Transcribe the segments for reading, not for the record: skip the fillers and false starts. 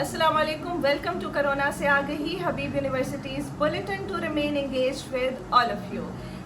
अस्सलाम वालेकुम, welcome to corona से आगही, Habib university's bulletin to remain engaged with all of you.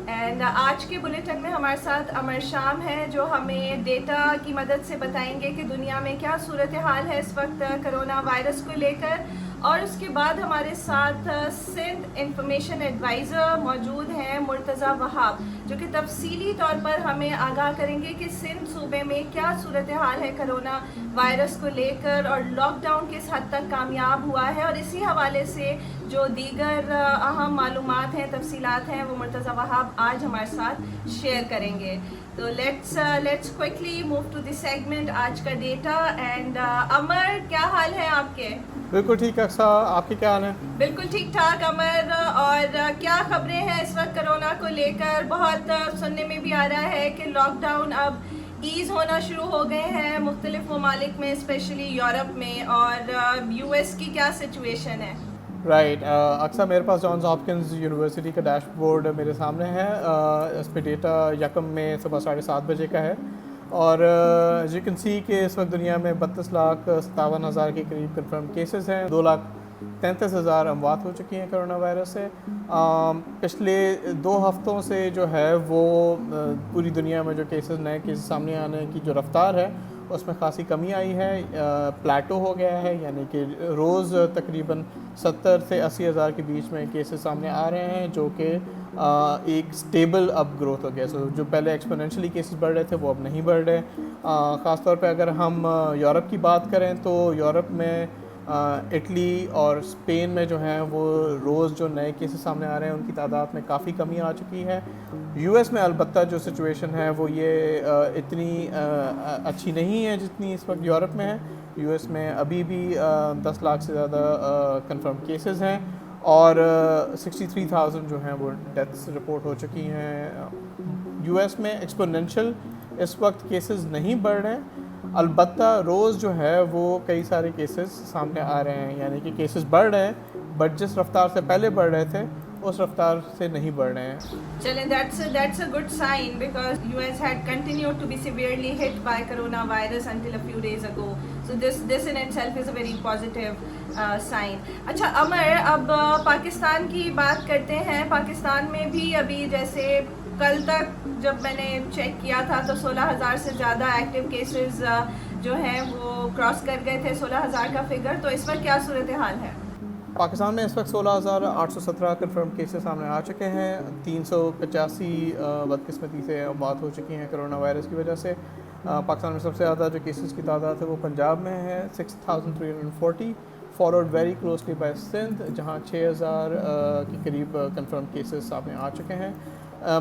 And आज के बुलेटिन में हमारे साथ अमर शाम है जो हमें डेटा की मदद से बताएंगे कि दुनिया में क्या सूरत हाल है इस वक्त कोरोना वायरस को लेकर। और उसके बाद हमारे साथ सिंध इंफॉर्मेशन एडवाइज़र मौजूद हैं मुर्तज़ा वहाब, जो कि तफसीली तौर पर हमें आगाह करेंगे कि सिंध सूबे में क्या सूरत हाल है कोरोना वायरस को लेकर और लॉकडाउन किस हद तक कामयाब हुआ है। और इसी हवाले से जो दीगर अहम मालूमात हैं, तफसीलात हैं, वो मुर्तज़ा वहाब आज हमारे साथ शेयर करेंगे। तो let's quickly move to this segment, आज का डेटा। एंड अमर, क्या हाल है आपके? बिल्कुल ठीक है अक्सा, आपके क्या हाल है? बिल्कुल ठीक ठाक अमर। और क्या खबरें हैं इस वक्त कोरोना को लेकर? बहुत सुनने में भी आ रहा है कि लॉकडाउन अब ईज़ होना शुरू हो गए हैं मुख्तलिफ ममालिक में, स्पेशली यूरोप में, और यूएस की क्या सिचुएशन है? राइट अक्सा, मेरे पास जॉन्स हॉपकिंस यूनिवर्सिटी का डैशबोर्ड मेरे सामने है। इस पे डेटा यकम में सुबह 7:30 बजे का है और एज यू कैन सी कि इस वक्त दुनिया में 32,57,000 के करीब कंफर्म केसेस हैं। 2,33,000 अमवात हो चुकी हैं कोरोना वायरस से। पिछले 2 हफ्तों से जो है वो पूरी दुनिया में जो केसेस नए केसेस सामने आने की जो रफ्तार है उसमें खासी कमी आई है। प्लेटो हो गया है, यानी कि रोज़ तकरीबन 70 से 80 हज़ार के बीच में केसेस सामने आ रहे हैं, जो कि एक स्टेबल अब ग्रोथ हो गया। सो जो पहले एक्सपोनेंशियली केसेस बढ़ रहे थे वो अब नहीं बढ़ रहे। ख़ास तौर पे अगर हम यूरोप की बात करें तो यूरोप में इटली और स्पेन में जो हैं वो रोज़ जो नए केसेस सामने आ रहे हैं उनकी तादाद में काफ़ी कमी आ चुकी है। यूएस में अलबत्ता जो सिचुएशन है वो ये इतनी अच्छी नहीं है जितनी इस वक्त यूरोप में है। यूएस में अभी भी 10 लाख से ज़्यादा कंफर्म केसेस हैं और 63,000 जो हैं वो डेथ्स रिपोर्ट हो चुकी हैं। यूएस में एक्सपोनेंशियल इस वक्त केसेस नहीं बढ़ रहे हैं, अलबत्ता रोज़ जो है वो कई सारे केसेस सामने आ रहे हैं, यानी कि केसेस बढ़ रहे हैं बट जिस रफ्तार से पहले बढ़ रहे थे उस रफ्तार से नहीं बढ़ रहे हैं। चलें, that's a good sign because US had continued to be severely hit by coronavirus until a few days ago. So this in itself is a very positive sign. अच्छा अमर, अब पाकिस्तान की बात करते हैं। पाकिस्तान में भी अभी जैसे कल तक जब मैंने चेक किया था तो 16,000 से ज़्यादा एक्टिव केसेस जो हैं वो क्रॉस कर गए थे 16,000 का फिगर। तो इस वक्त क्या सूरत हाल है? पाकिस्तान में इस वक्त 16,817 कंफर्म केसेस सामने आ चुके हैं। 385 बदकिस्मती से बात हो चुकी हैं कोरोना वायरस की वजह से। पाकिस्तान में सबसे ज़्यादा जो केसेस की तादाद है वो पंजाब में है 6,340, followed very closely by Sindh, जहाँ 6,000 के करीब कंफर्म केसेस सामने आ चुके हैं।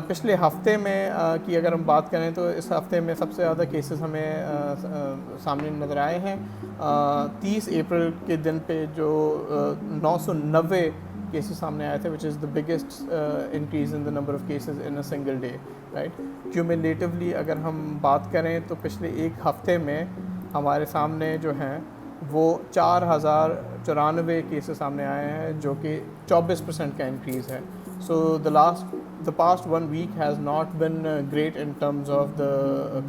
पिछले हफ्ते में की अगर हम बात करें तो इस हफ्ते में सबसे ज़्यादा केसेस हमें सामने नज़र आए हैं। 30 अप्रैल के दिन पे जो 990 केसेस सामने आए थे, which is the biggest increase in the number of cases in a single day, right. Cumulatively अगर हम बात करें तो पिछले एक हफ्ते में हमारे सामने जो हैं वो 4,094 केसेस सामने आए हैं, जो कि 24% का इंक्रीज़ है। So the past 1 week has not been great in terms of the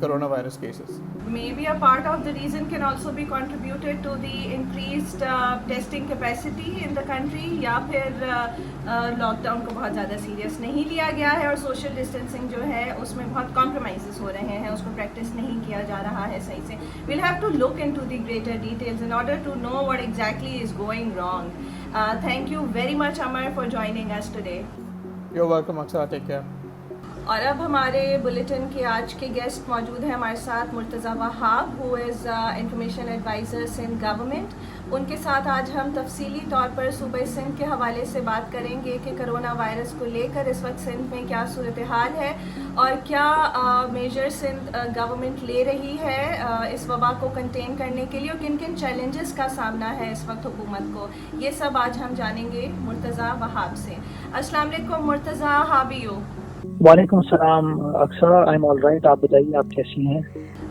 coronavirus cases. Maybe a part of the reason can also be contributed to the increased testing capacity in the country, या फिर lockdown को बहुत ज़्यादा serious नहीं लिया गया है और सोशल डिस्टेंसिंग जो है उसमें बहुत कॉम्प्रोमाइज़ हो रहे हैं, उसको प्रैक्टिस नहीं किया जा रहा है सही से। We'll have to look into the greater details in order to know what exactly is going wrong. Thank you very much Amar for joining us today. You're welcome अक्सर, टेक केयर। और अब हमारे बुलेटिन के आज के guest मौजूद हैं हमारे साथ Murtaza Wahab, who is information adviser Sindh government. उनके साथ आज हम तफसीली तौर पर सूबे सिंध के हवाले से बात करेंगे कि कोरोना वायरस को लेकर इस वक्त सिंध में क्या सूरत हाल है और क्या मेजर सिंध गवर्नमेंट ले रही है इस वबा को कंटेन करने के लिए, और किन किन चैलेंजेस का सामना है इस वक्त हुकूमत को। ये सब आज हम जानेंगे मुर्तज़ा वहाब से। अस्सलाम वालेकुम मुर्तज़ा, हाउ आर यू? वालेकुम सलाम अक्सर, आई एम ऑल राइट। आप बताइए, आप कैसी हैं?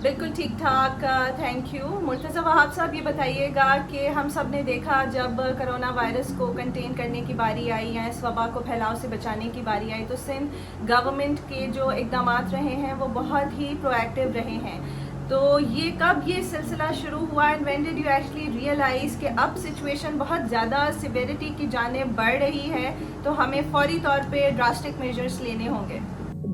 बिल्कुल ठीक ठाक, थैंक यू। मुर्तज़ा वहाब साहब, ये बताइएगा कि हम सब ने देखा जब कोरोना वायरस को कंटेन करने की बारी आई या इस वबा को फैलाव से बचाने की बारी आई तो सिंध गवर्नमेंट के जो इक़दामात रहे हैं वो बहुत ही प्रोएक्टिव रहे हैं। تو یہ کب یہ سلسلہ شروع ہوا and when did you actually realise کہ اب سچویشن بہت زیادہ سیویرٹی کی جانب بڑھ رہی ہے تو ہمیں فوری طور پہ ڈراسٹک میجرز لینے ہوں گے؟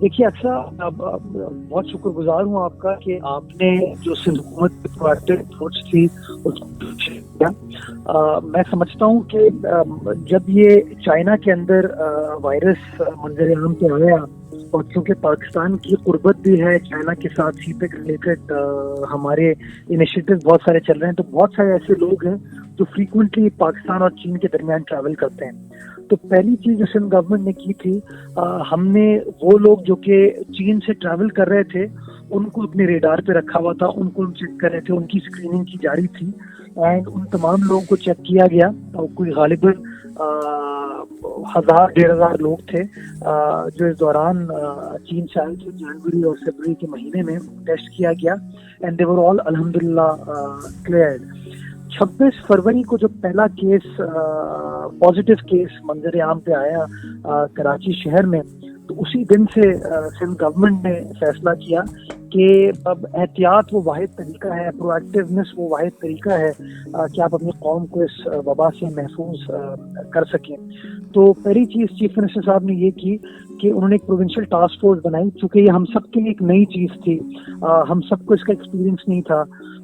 دیکھیے اکثر بہت شکر گزار ہوں آپ کا کہ آپ نے جو سندھ حکومت کی پروایکٹیو اپروچ تھی اس کو کیا. میں سمجھتا ہوں کہ جب یہ چائنا کے اندر وائرس منظر عام پہ آیا اور کیونکہ پاکستان کی قربت بھی ہے چائنا کے ساتھ سی پیک ریلیٹڈ ہمارے انیشیٹو بہت سارے چل رہے ہیں، تو بہت سارے ایسے لوگ ہیں جو فریکوینٹلی پاکستان اور چین کے درمیان ٹریول کرتے ہیں. تو پہلی چیز جو سندھ گورنمنٹ نے کی تھی، ہم نے وہ لوگ جو کہ چین سے ٹریول کر رہے تھے ان کو اپنے ریڈار پہ رکھا ہوا تھا، ان کو ہم چیک کر رہے تھے، ان کی اسکریننگ کی جاری تھی اینڈ ان تمام لوگوں کو چیک کیا گیا. اور کوئی غالباً 1000-1500 لوگ تھے جو اس دوران چین سے آئے تھے جنوری اور فروری کے مہینے میں، ٹیسٹ کیا گیا اینڈ دے ور آل الحمدللہ کلیئرڈ. 26 فروری کو جو پہلا کیس پازیٹیو کیس منظر عام پہ آیا کراچی شہر میں، تو اسی دن سے سندھ گورنمنٹ نے فیصلہ کیا کہ اب احتیاط وہ واحد طریقہ ہے، پرو ایکٹیونیس وہ واحد طریقہ ہے کہ آپ اپنی قوم کو اس وبا سے محفوظ کر سکیں. تو پہلی چیز چیف منسٹر صاحب نے یہ کی کہ انہوں نے ایک پروونشل ٹاسک فورس بنائی، چونکہ یہ ہم سب کے لیے ایک نئی چیز تھی، ہم سب کو اس کا ایکسپیرینس نہیں تھا.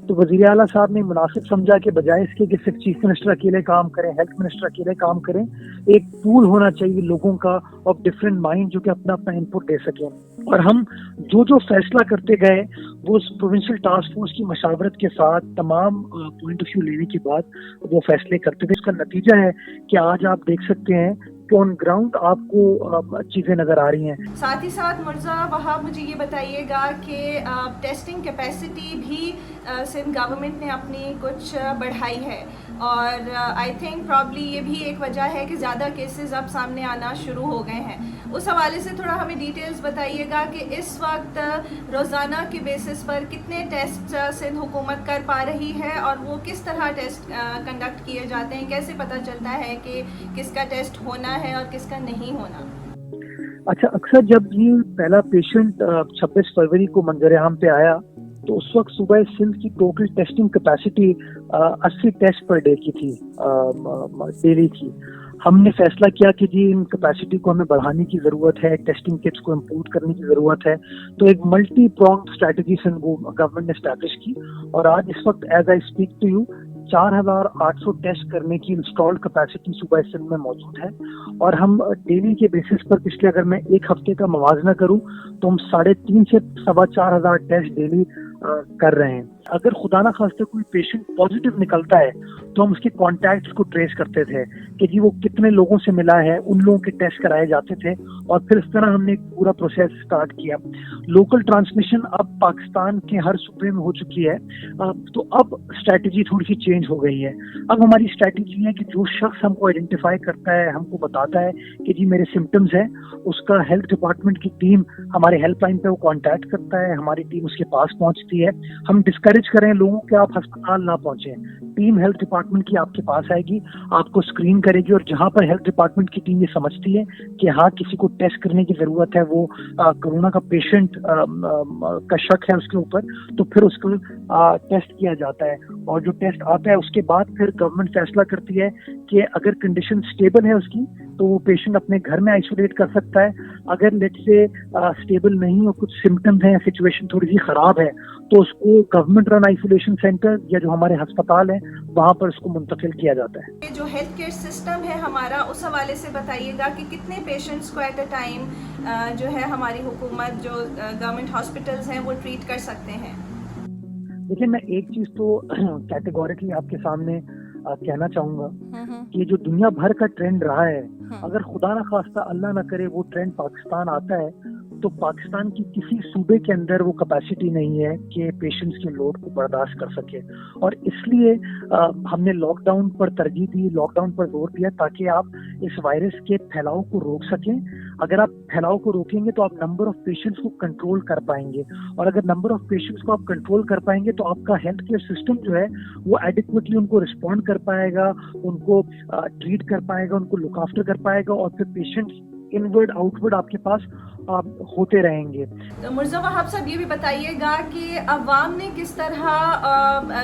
تو وزیر اعلیٰ صاحب نے مناسب سمجھا کہ بجائے اس کے کہ صرف چیف منسٹر اکیلے کام کریں، ہیلتھ منسٹر اکیلے کام کریں، ایک پول ہونا چاہیے لوگوں کا آف ڈفرینٹ مائنڈ جو کہ اپنا اپنا انپٹ دے سکیں. اور ہم جو فیصلہ کرتے گئے وہ اس پروونشل ٹاسک فورس کی مشاورت کے ساتھ تمام پوائنٹ آف ویو لینے کے بعد وہ فیصلے کرتے تھے. اس کا نتیجہ ہے کہ آج آپ دیکھ سکتے ہیں کہ آن گراؤنڈ آپ کو چیزیں نظر آ رہی ہیں. ساتھ ہی ساتھ مرزا وہاب مجھے یہ بتائیے گا کہ ٹیسٹنگ کیپیسٹی بھی سندھ گورنمنٹ نے اپنی کچھ بڑھائی ہے اور آئی تھنک پرابلی یہ بھی ایک وجہ ہے کہ زیادہ کیسز اب سامنے آنا شروع ہو گئے ہیں. اس حوالے سے تھوڑا ہمیں ڈیٹیلز بتائیے گا کہ اس وقت روزانہ کے بیسس پر کتنے ٹیسٹ سندھ حکومت کر پا رہی ہے اور وہ کس طرح ٹیسٹ کنڈکٹ کیے جاتے ہیں، کیسے پتہ چلتا ہے کہ کس کا ٹیسٹ ہونا ہے اور کس کا نہیں ہونا؟ اچھا، اکثر جب یہ پہلا پیشنٹ 26 فروری کو منظر عام پہ آیا تو اس وقت صوبہ سندھ کی total testing capacity 80 test per day کی تھی، ڈیلی کی. ہم نے فیصلہ کیا کہ جی ان کیپیسٹی کو ہمیں بڑھانے کی ضرورت ہے، ٹیسٹنگ کٹس کو امپروو کرنے کی ضرورت ہے. تو ایک multi pronged strategy Sindh government نے اسٹیبلش کی اور آج اس وقت as I speak to you 4800 test کرنے کی انسٹالڈ کیپیسٹی صوبہ سندھ میں موجود ہے. اور ہم ڈیلی کے بیسس پر پچھلے اگر میں ایک ہفتے کا موازنہ کروں تو ہم 3.5 سے 4.25 ٹیسٹ ڈیلی کر رہے ہیں. اگر خدا نہ خواستہ کوئی پیشنٹ پازیٹیو نکلتا ہے تو ہم اس کے کانٹیکٹس کو ٹریس کرتے تھے کہ جی وہ کتنے لوگوں سے ملا ہے، ان لوگوں کے ٹیسٹ کرائے جاتے تھے اور پھر اس طرح ہم نے ایک پورا پروسیس اسٹارٹ کیا. لوکل ٹرانسمیشن اب پاکستان کے ہر صوبے میں ہو چکی ہے، تو اب اسٹریٹجی تھوڑی سی چینج ہو گئی ہے. اب ہماری اسٹریٹجی ہے کہ جو شخص ہم کو آئیڈینٹیفائی کرتا ہے، ہم کو بتاتا ہے کہ جی میرے سمٹمز ہیں، اس کا ہیلتھ ڈپارٹمنٹ کی ٹیم ہمارے ہیلپ لائن پہ وہ کانٹیکٹ کرتا ہے، ہماری ٹیم اس کے پاس پہنچتی ہے. ہم ڈسکریج کریں لوگوں کہ آپ ہسپتال نہ پہنچیں، ٹیم ہیلتھ ڈپارٹمنٹ کی آپ کے پاس آئے گی، آپ کو اسکرین کرے گی، اور جہاں پر ہیلتھ ڈپارٹمنٹ کی ٹیم یہ سمجھتی ہے کہ ہاں کسی کو ٹیسٹ کرنے کی ضرورت ہے، وہ کورونا کا پیشنٹ کا شک ہے اس کے اوپر، تو پھر اس کو ٹیسٹ کیا جاتا ہے. اور جو ٹیسٹ آتا ہے اس کے بعد پھر گورنمنٹ فیصلہ کرتی ہے کہ اگر کنڈیشن اسٹیبل ہے اس کی تو وہ پیشنٹ اپنے گھر میں آئسولیٹ کر سکتا ہے. اگر لیٹ سے اسٹیبل نہیں اور کچھ سمٹمز ہیں، سچویشن تھوڑی سی خراب ہے، تو اس کو گورنمنٹ رن آئسولیشن سینٹر یا جو ہمارے ہسپتال ہیں وہاں پر اس کو منتقل کیا جاتا ہے. جو ہیلتھ کیئر سسٹم ہے ہمارا، اس حوالے سے بتائیے گا کہ کتنے پیشنٹس کو ایٹ اے ٹائم جو ہے ہماری حکومت، جو گورنمنٹ ہاسپٹلز ہیں وہ ٹریٹ کر سکتے ہیں؟ دیکھیں، میں ایک چیز تو کیٹیگوریکلی آپ کے سامنے کہنا چاہوں گا کہ جو دنیا بھر کا ٹرینڈ رہا ہے، اگر خدا نہ خواستہ اللہ نہ کرے وہ ٹرینڈ پاکستان آتا ہے تو پاکستان کی کسی صوبے کے اندر وہ کیپیسٹی نہیں ہے کہ پیشنٹس کے لوڈ کو برداشت کر سکے. اور اس لیے ہم نے لاک ڈاؤن پر ترجیح دی، لاک ڈاؤن پر زور دیا تاکہ آپ اس وائرس کے پھیلاؤ کو روک سکیں. اگر آپ پھیلاؤ کو روکیں گے تو آپ نمبر آف پیشنٹس کو کنٹرول کر پائیں گے، اور اگر نمبر آف پیشنٹس کو آپ کنٹرول کر پائیں گے تو آپ کا ہیلتھ کیئر سسٹم جو ہے وہ ایڈیکویٹلی ان کو رسپونڈ کر پائے گا، ان کو ٹریٹ کر پائے گا، ان کو لک آفٹر کر پائے گا، اور پھر پیشنٹس इनवर्ड आउटवर्ड आपके पास होते रहेंगे. तो मिर्ज़ा वहाब साहब ये भी बताइएगा कि अवाम ने किस तरह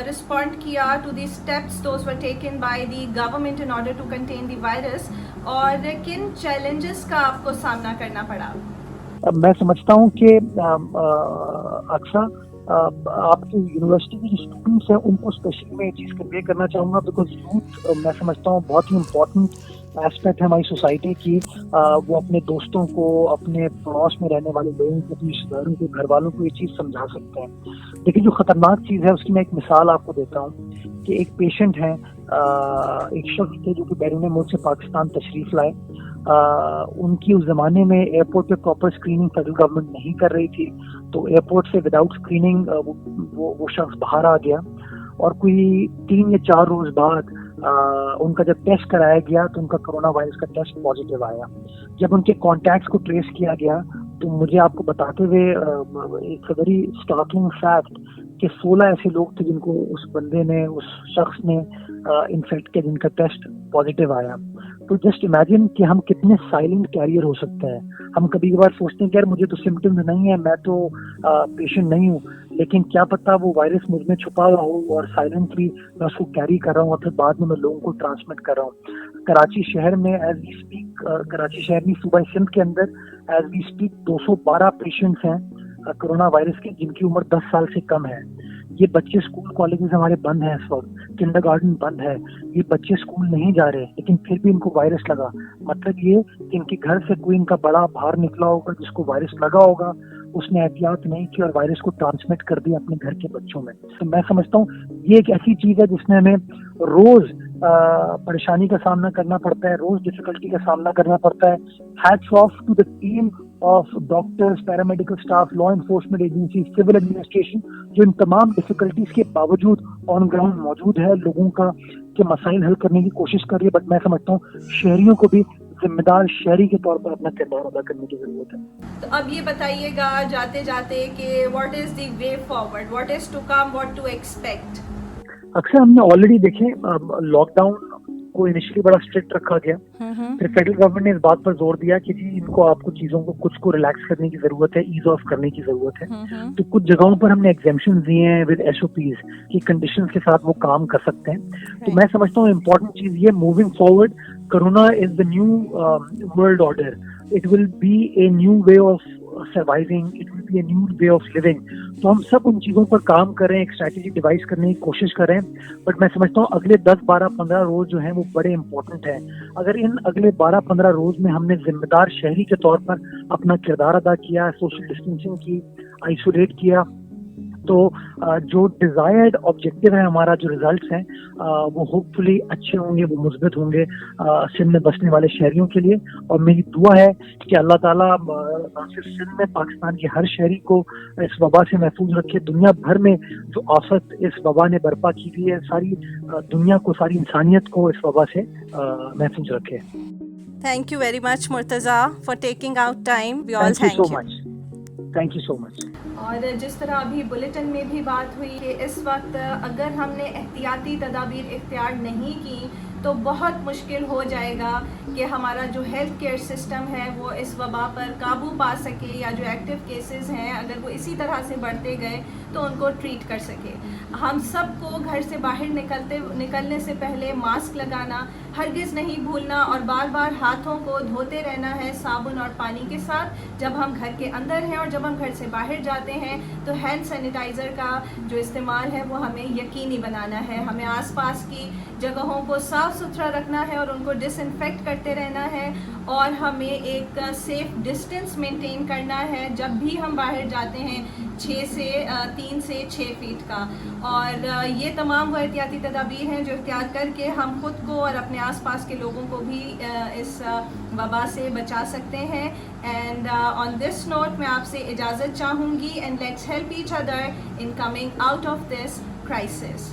रिस्पॉन्ड किया to the steps those were taken by the government in order to contain the virus, और किन चैलेंजेस का आपको सामना करना पड़ा? मैं समझता हूँ कि अक्सर आपकी यूनिवर्सिटी के जो स्टूडेंट्स हैं उनको स्पेशली मैं ये चीज़ कन्वे करना चाहूँगा, बिकॉज यूथ मैं समझता हूँ बहुत ही इम्पोर्टेंट एस्पेक्ट है हमारी सोसाइटी की. वो अपने दोस्तों को, अपने पड़ोस में रहने वाले लोगों को, अपने रिश्तेदारों को, घर वालों को ये चीज़ समझा सकते हैं. लेकिन जो ख़तरनाक चीज़ है उसकी मैं एक मिसाल आपको देता हूँ कि एक पेशेंट हैं, एक शख्स थे जो कि बैरून मुल्क से पाकिस्तान तशरीफ़ लाए. उनकी उस ज़माने में एयरपोर्ट पे प्रॉपर स्क्रीनिंग फेडरल गवर्नमेंट नहीं कर रही थी, तो एयरपोर्ट से विदाउट स्क्रीनिंग वो शख्स बाहर आ गया, और कोई 3 या 4 रोज़ बाद उनका जब टेस्ट कराया गया तो उनका कोरोना वायरस का टेस्ट पॉजिटिव आया. जब उनके कॉन्टैक्ट्स को ट्रेस किया गया तो मुझे आपको बताते हुए एक वेरी स्टार्टलिंग फैक्ट कि 16 ऐसे लोग थे जिनको उस बंदे ने, उस शख्स ने इन्फेक्ट किया, जिनका टेस्ट पॉजिटिव आया. तो जस्ट इमेजिन कि हम कितने साइलेंट कैरियर हो सकते हैं. हम कभी कभार सोचते हैं कि यार मुझे तो सिम्टम्स नहीं है, मैं तो पेशेंट नहीं हूँ, लेकिन क्या पता वो वायरस मुझ में छुपा हुआ हो और साइलेंटली मैं उसको कैरी कर रहा हूँ और फिर बाद में मैं लोगों को ट्रांसमिट कर रहा हूँ. कराची शहर में एज वी स्पीक, कराची शहर में सूबा सिंध के अंदर एज वी स्पीक 212 पेशेंट्स हैं कोरोना वायरस के, जिनकी उम्र 10 साल से कम है. ये बच्चे, स्कूल कॉलेजेस हमारे बंद हैं इस वक्त, किंडरगार्टन बंद है, ये बच्चे स्कूल नहीं जा रहे, लेकिन फिर भी इनको वायरस लगा. मतलब ये कि इनके घर से कोई इनका बड़ा बाहर निकला होगा जिसको वायरस लगा होगा, उसने एहतियात नहीं की और वायरस को ट्रांसमिट कर दिया अपने घर के बच्चों में. तो मैं समझता हूँ ये एक ऐसी चीज़ है जिसमें हमें रोज़ परेशानी का सामना करना पड़ता है, रोज़ डिफिकल्टी का सामना करना पड़ता है. Hats off to the team of doctors, paramedical staff, law enforcement agency, civil administration, जो इन तमाम डिफिकल्टीज के बावजूद ऑन ग्राउंड मौजूद है, लोगों के मसाइल हल करने की कोशिश कर रही है. बट मैं समझता हूँ शहरियों को भी जिम्मेदार शहरी के तौर पर अपना किरदार अदा करने की जरूरत है. तो अब ये बताइएगा जाते जाते कि what is the way forward, what is to come, what to expect? अक्सर हमने ऑलरेडी देखे लॉकडाउन को इनिशियली बड़ा स्ट्रिक्ट रखा गया, फिर फेडरल गवर्नमेंट ने इस बात पर जोर दिया कि जी इनको आपको चीजों को कुछ को रिलैक्स करने की जरूरत है, ईज ऑफ करने की जरूरत है. तो कुछ जगहों पर हमने एग्जेम्पशन दिए हैं विद एसओपीज की कंडीशंस के साथ वो काम कर सकते हैं. तो मैं समझता हूँ इम्पोर्टेंट चीज ये, moving forward corona is the new world order. It will be a new way of surviving, it will be a new way of living. तो हम सब उन चीज़ों पर काम कर रहे हैं, एक स्ट्रैटेजी डिवाइस करने की कोशिश कर रहे हैं. बट मैं समझता हूँ अगले 10, 12, 15 रोज जो हैं वो बड़े इंपॉर्टेंट हैं. अगर इन अगले 12, 15 रोज में हमने जिम्मेदार शहरी के तौर पर अपना किरदार अदा किया, सोशल डिस्टेंसिंग की, आइसोलेट किया, तो जो डिजायर्ड ऑब्जेक्टिव है हमारा, जो रिजल्ट्स हैं वो होपफुली अच्छे होंगे, वो मुस्बत होंगे सिंध में बसने वाले शहरियों के लिए. और मेरी दुआ है कि अल्लाह ताला ना सिर्फ सिंध में, पाकिस्तान के हर शहरी को इस वबा से महफूज रखे. दुनिया भर में जो आफत इस वबा ने बर्पा की हुई है, सारी दुनिया को, सारी इंसानियत को इस वबा से महफूज रखे. Thank you very much Murtaza for taking out time. We all thank you so much. Thank you so much. और जिस तरह अभी बुलेटिन में भी बात हुई कि इस वक्त अगर हमने एहतियाती तदाबीर इख्तियार नहीं की तो बहुत मुश्किल हो जाएगा कि हमारा जो हेल्थ केयर सिस्टम है वो इस वबा पर काबू पा सके, या जो एक्टिव केसेस हैं अगर वो इसी तरह से बढ़ते गए तो उनको ट्रीट कर सके. हम सबको घर से बाहर निकलने से पहले मास्क लगाना हरगिज़ नहीं भूलना, और बार बार हाथों को धोते रहना है साबुन और पानी के साथ जब हम घर के अंदर हैं. और जब हम घर से बाहर जाते हैं तो हैंड सैनिटाइज़र का जो इस्तेमाल है वो हमें यकीनी बनाना है. हमें आसपास की जगहों को साफ़ सुथरा रखना है और उनको डिसइंफेक्ट करते रहना है, और हमें एक सेफ डिस्टेंस मेंटेन करना है जब भी हम बाहर जाते हैं, 3 से 6 फीट का. और ये तमाम वो एहतियाती तदाबीर हैं जो इख्तियार करके हम खुद को और अपने आसपास के लोगों को भी इस वबा से बचा सकते हैं. एंड ऑन दिस नोट मैं आपसे इजाज़त चाहूँगी, and let's help each other in coming out of this crisis.